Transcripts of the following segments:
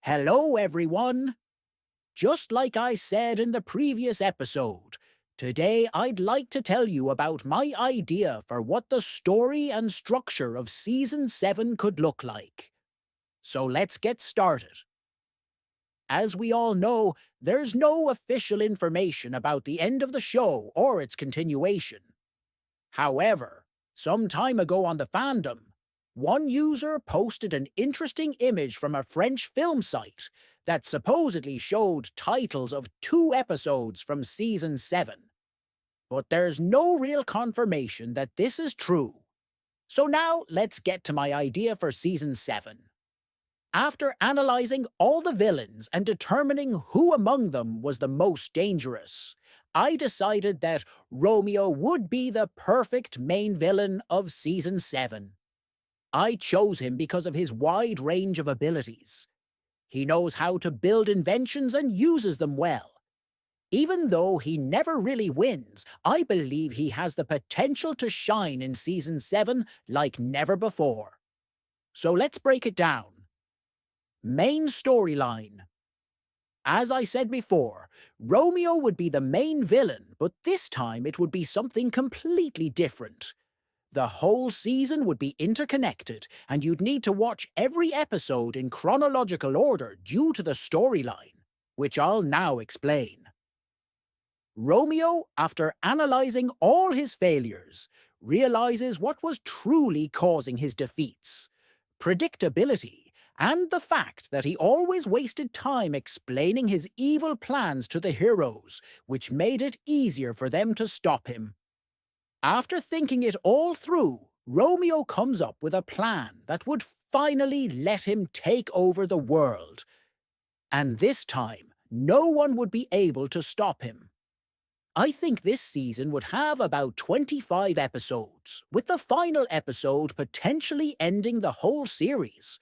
Hello, everyone! Just like I said in the previous episode, today I'd like to tell you about my idea for what the story and structure of Season 7 could look like. So let's get started. As we all know, there's no official information about the end of the show or its continuation. However, some time ago on the fandom, one user posted an interesting image from a French film site that supposedly showed titles of 2 episodes from Season 7. But there's no real confirmation that this is true. So now let's get to my idea for Season 7. After analyzing all the villains and determining who among them was the most dangerous, I decided that Romeo would be the perfect main villain of Season 7. I chose him because of his wide range of abilities. He knows how to build inventions and uses them well. Even though he never really wins, I believe he has the potential to shine in Season 7 like never before. So let's break it down. Main storyline. As I said before, Romeo would be the main villain, but this time it would be something completely different. The whole season would be interconnected, and you'd need to watch every episode in chronological order due to the storyline, which I'll now explain. Romeo, after analyzing all his failures, realizes what was truly causing his defeats: predictability, and the fact that he always wasted time explaining his evil plans to the heroes, which made it easier for them to stop him. After thinking it all through, Romeo comes up with a plan that would finally let him take over the world. And this time, no one would be able to stop him. I think this season would have about 25 episodes, with the final episode potentially ending the whole series.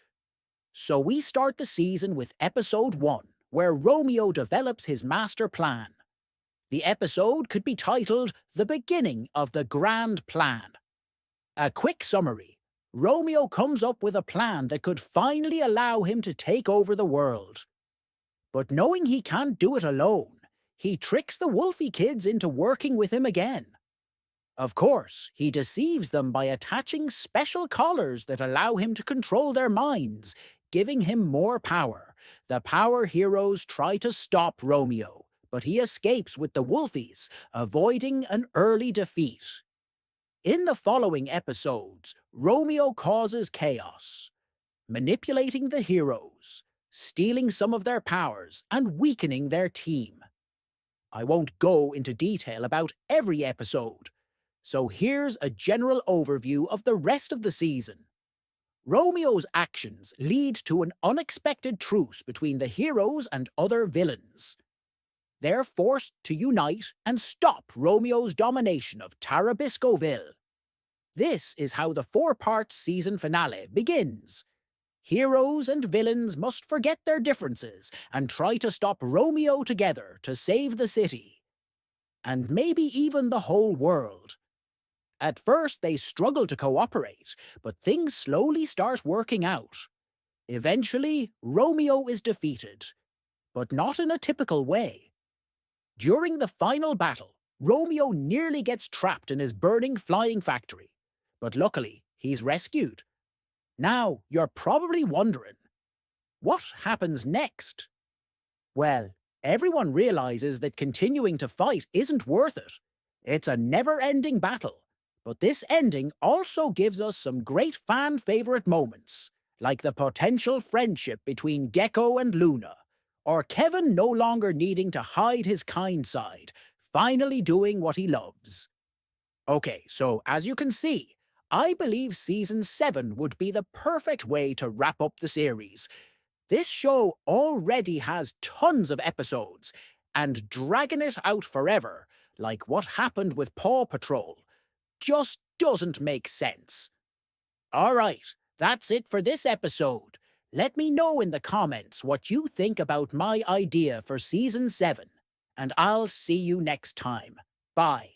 So we start the season with Episode 1, where Romeo develops his master plan. The episode could be titled The Beginning of the Grand Plan. A quick summary: Romeo comes up with a plan that could finally allow him to take over the world. But knowing he can't do it alone, he tricks the Wolfie kids into working with him again. Of course, he deceives them by attaching special collars that allow him to control their minds, giving him more power. The power heroes try to stop Romeo, but he escapes with the Wolfies, avoiding an early defeat. In the following episodes, Romeo causes chaos, manipulating the heroes, stealing some of their powers, and weakening their team. I won't go into detail about every episode, so here's a general overview of the rest of the season. Romeo's actions lead to an unexpected truce between the heroes and other villains. They're forced to unite and stop Romeo's domination of Tarabiscoville. This is how the 4-part season finale begins. Heroes and villains must forget their differences and try to stop Romeo together to save the city. And maybe even the whole world. At first they struggle to cooperate, but things slowly start working out. Eventually, Romeo is defeated, but not in a typical way. During the final battle, Romeo nearly gets trapped in his burning flying factory, but luckily he's rescued. Now, you're probably wondering, what happens next? Well, everyone realizes that continuing to fight isn't worth it. It's a never-ending battle, but this ending also gives us some great fan-favorite moments, like the potential friendship between Gecko and Luna, or Kevin no longer needing to hide his kind side, finally doing what he loves. Okay, so as you can see, I believe Season 7 would be the perfect way to wrap up the series. This show already has tons of episodes, and dragging it out forever, like what happened with Paw Patrol, just doesn't make sense. Alright, that's it for this episode. Let me know in the comments what you think about my idea for Season 7, and I'll see you next time. Bye.